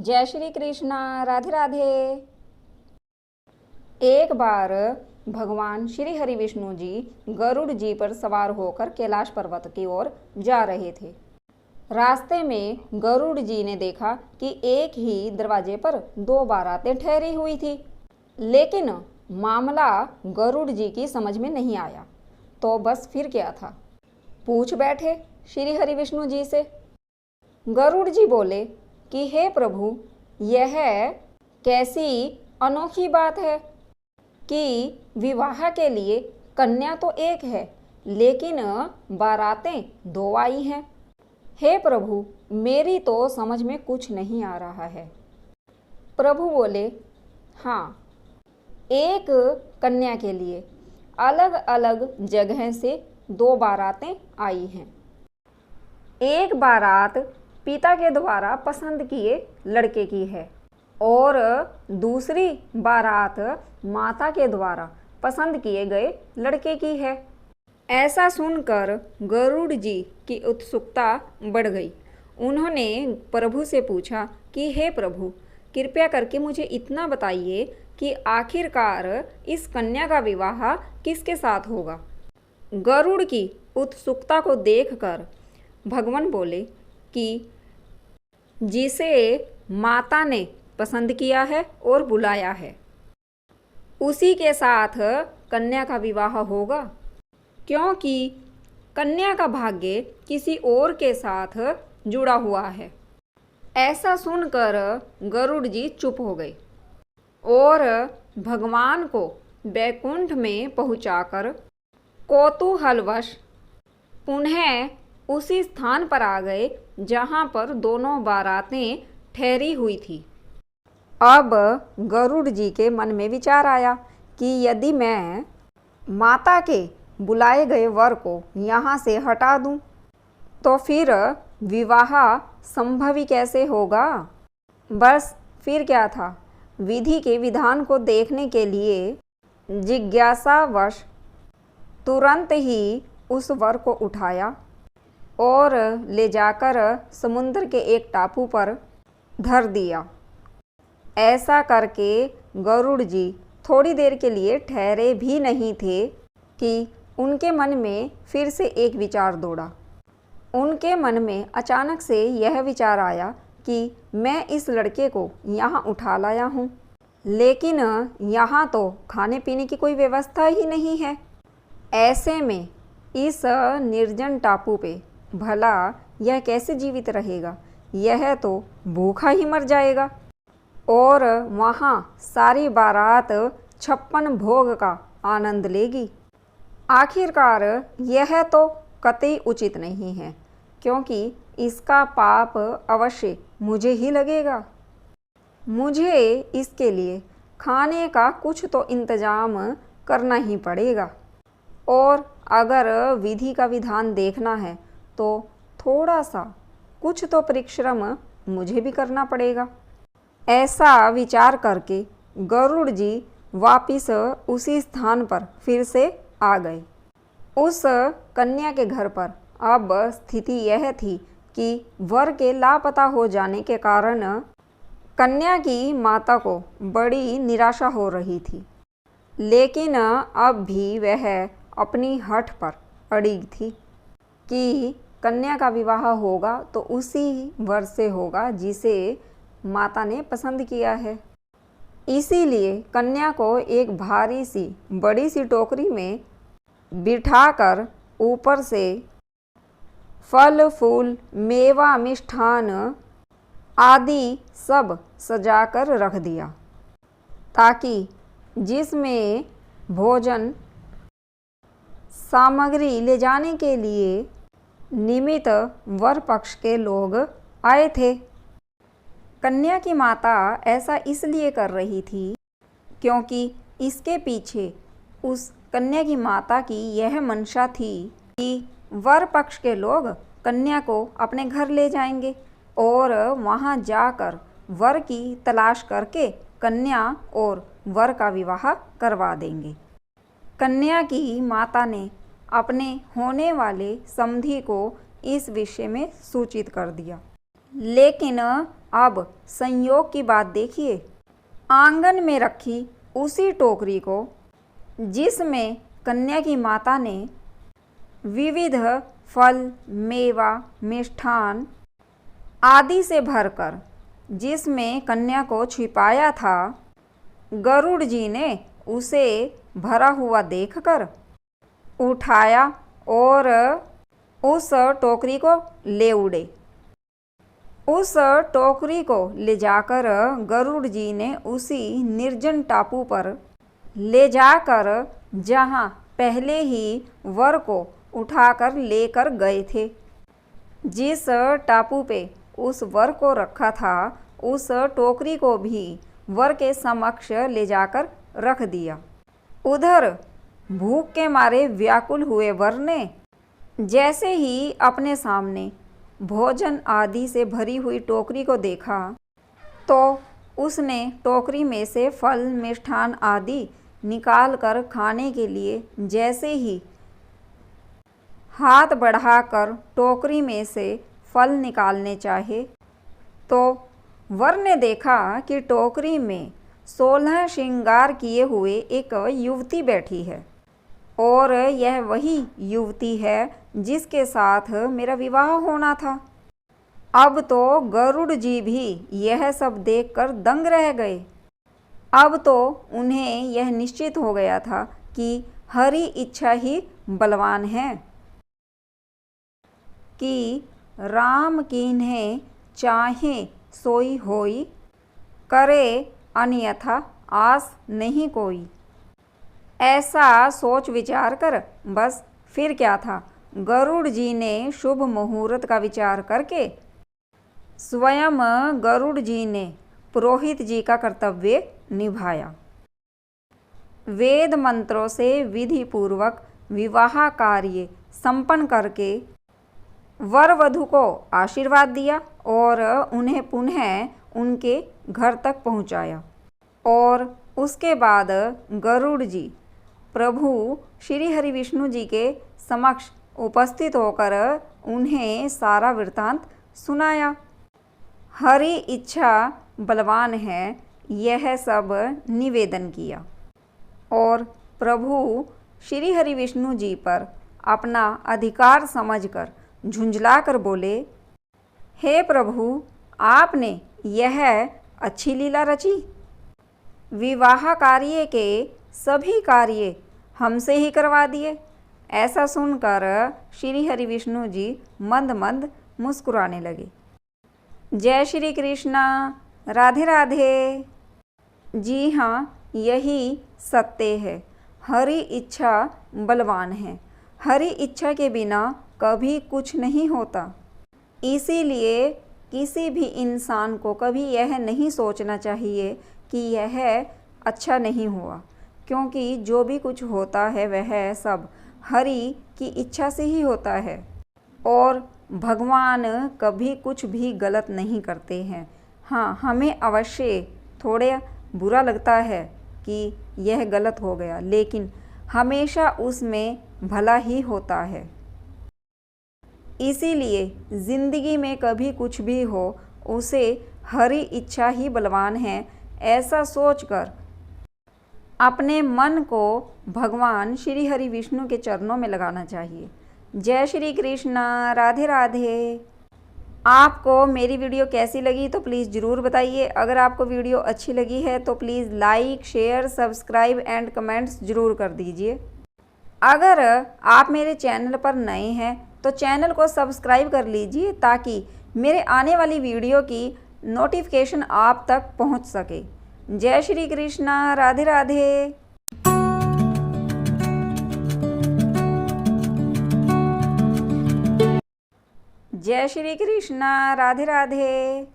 जय श्री कृष्णा। राधे राधे। एक बार भगवान श्री हरि विष्णु जी गरुड़ जी पर सवार होकर कैलाश पर्वत की ओर जा रहे थे। रास्ते में गरुड़ जी ने देखा कि एक ही दरवाजे पर दो बारातें ठहरी हुई थी, लेकिन मामला गरुड़ जी की समझ में नहीं आया। तो बस फिर क्या था, पूछ बैठे श्री हरि विष्णु जी से। गरुड़ जी बोले कि हे प्रभु, यह कैसी अनोखी बात है कि विवाह के लिए कन्या तो एक है, लेकिन बारातें दो आई हैं। हे प्रभु, मेरी तो समझ में कुछ नहीं आ रहा है। प्रभु बोले, हाँ, एक कन्या के लिए अलग अलग जगह से दो बारातें आई हैं। एक बारात पिता के द्वारा पसंद किए लड़के की है और दूसरी बारात माता के द्वारा पसंद किए गए लड़के की है। ऐसा सुनकर गरुड़ जी की उत्सुकता बढ़ गई। उन्होंने प्रभु से पूछा कि हे प्रभु, कृपया करके मुझे इतना बताइए कि आखिरकार इस कन्या का विवाह किसके साथ होगा। गरुड़ की उत्सुकता को देखकर भगवान बोले कि जिसे माता ने पसंद किया है और बुलाया है, उसी के साथ कन्या का विवाह होगा, क्योंकि कन्या का भाग्य किसी और के साथ जुड़ा हुआ है। ऐसा सुनकर गरुड़ जी चुप हो गए और भगवान को बैकुंठ में पहुंचाकर कौतूहलवश पुनः उसी स्थान पर आ गए जहां पर दोनों बारातें ठहरी हुई थी। अब गरुड़ जी के मन में विचार आया कि यदि मैं माता के बुलाए गए वर को यहाँ से हटा दूं, तो फिर विवाह संभव ही कैसे होगा। बस फिर क्या था, विधि के विधान को देखने के लिए जिज्ञासावश तुरंत ही उस वर को उठाया और ले जाकर समुद्र के एक टापू पर धर दिया। ऐसा करके गरुड़ जी थोड़ी देर के लिए ठहरे भी नहीं थे कि उनके मन में फिर से एक विचार दौड़ा। उनके मन में अचानक से यह विचार आया कि मैं इस लड़के को यहाँ उठा लाया हूँ, लेकिन यहाँ तो खाने पीने की कोई व्यवस्था ही नहीं है। ऐसे में इस निर्जन टापू पे भला यह कैसे जीवित रहेगा। यह तो भूखा ही मर जाएगा और वहाँ सारी बारात 56 भोग का आनंद लेगी। आखिरकार यह तो कतई उचित नहीं है, क्योंकि इसका पाप अवश्य मुझे ही लगेगा। मुझे इसके लिए खाने का कुछ तो इंतजाम करना ही पड़ेगा, और अगर विधि का विधान देखना है तो थोड़ा सा कुछ तो परिश्रम मुझे भी करना पड़ेगा। ऐसा विचार करके गरुड़ जी वापिस उसी स्थान पर फिर से आ गए। उस कन्या के घर पर अब स्थिति यह थी कि वर के लापता हो जाने के कारण कन्या की माता को बड़ी निराशा हो रही थी, लेकिन अब भी वह अपनी हठ पर अड़ी थी कि कन्या का विवाह होगा तो उसी वर से होगा जिसे माता ने पसंद किया है। इसीलिए कन्या को एक भारी सी बड़ी सी टोकरी में बिठाकर ऊपर से फल फूल मेवा मिष्ठान आदि सब सजाकर रख दिया, ताकि जिसमें भोजन सामग्री ले जाने के लिए निमित्त वर पक्ष के लोग आए थे। कन्या की माता ऐसा इसलिए कर रही थी क्योंकि इसके पीछे उस कन्या की माता की यह मंशा थी कि वर पक्ष के लोग कन्या को अपने घर ले जाएंगे और वहां जाकर वर की तलाश करके कन्या और वर का विवाह करवा देंगे। कन्या की माता ने अपने होने वाले समधी को इस विषय में सूचित कर दिया, लेकिन अब संयोग की बात देखिए, आंगन में रखी उसी टोकरी को जिसमें कन्या की माता ने विविध फल, मेवा, मिष्ठान आदि से भरकर जिसमें कन्या को छिपाया था, गरुड़ जी ने उसे भरा हुआ देखकर उठाया और उस टोकरी को ले उड़े। उस टोकरी को ले जाकर गरुड़ जी ने उसी निर्जन टापू पर ले जाकर जहाँ पहले ही वर को उठाकर लेकर गए थे, जिस टापू पे उस वर को रखा था, उस टोकरी को भी वर के समक्ष ले जाकर रख दिया। उधर भूख के मारे व्याकुल हुए वर ने जैसे ही अपने सामने भोजन आदि से भरी हुई टोकरी को देखा, तो उसने टोकरी में से फल, मिष्ठान आदि निकाल कर खाने के लिए जैसे ही हाथ बढ़ाकर टोकरी में से फल निकालने चाहे, तो वर ने देखा कि टोकरी में 16 श्रृंगार किए हुए एक युवती बैठी है और यह वही युवती है जिसके साथ मेरा विवाह होना था। अब तो गरुड़ जी भी यह सब देखकर दंग रह गए। अब तो उन्हें यह निश्चित हो गया था कि हरि इच्छा ही बलवान है, कि राम कीन्हे चाहे सोई होई, करे अन्यथा आस नहीं कोई। ऐसा सोच विचार कर बस फिर क्या था, गरुड़ जी ने शुभ मुहूर्त का विचार करके स्वयं गरुड़ जी ने पुरोहित जी का कर्तव्य निभाया। वेद मंत्रों से विधि पूर्वक विवाह कार्य संपन्न करके वर वधू को आशीर्वाद दिया और उन्हें पुनः उनके घर तक पहुंचाया। और उसके बाद गरुड़ जी प्रभु श्री हरि विष्णु जी के समक्ष उपस्थित होकर उन्हें सारा वृत्तांत सुनाया। हरि इच्छा बलवान है, यह सब निवेदन किया और प्रभु श्री हरि विष्णु जी पर अपना अधिकार समझकर झुंझलाकर बोले, हे प्रभु, आपने यह अच्छी लीला रची। विवाह कार्य के सभी कार्य हमसे ही करवा दिए। ऐसा सुनकर श्री हरि विष्णु जी मंद मंद मुस्कुराने लगे। जय श्री कृष्णा, राधे राधे। जी हाँ, यही सत्य है। हरि इच्छा बलवान है। हरि इच्छा के बिना कभी कुछ नहीं होता। इसीलिए किसी भी इंसान को कभी यह नहीं सोचना चाहिए कि यह अच्छा नहीं हुआ, क्योंकि जो भी कुछ होता है वह सब हरि की इच्छा से ही होता है और भगवान कभी कुछ भी गलत नहीं करते हैं। हाँ, हमें अवश्य थोड़ा बुरा लगता है कि यह गलत हो गया, लेकिन हमेशा उसमें भला ही होता है। इसीलिए ज़िंदगी में कभी कुछ भी हो, उसे हरि इच्छा ही बलवान है, ऐसा सोचकर अपने मन को भगवान श्री हरि विष्णु के चरणों में लगाना चाहिए। जय श्री कृष्णा, राधे राधे। आपको मेरी वीडियो कैसी लगी तो प्लीज़ ज़रूर बताइए। अगर आपको वीडियो अच्छी लगी है तो please like, share, subscribe and comments ज़रूर कर दीजिए। अगर आप मेरे चैनल पर नए हैं तो चैनल को सब्सक्राइब कर लीजिए ताकि मेरे आने वाली वीडियो की नोटिफिकेशन आप तक पहुंच सके। जय श्री कृष्णा, राधे राधे। जय श्री कृष्णा, राधे राधे।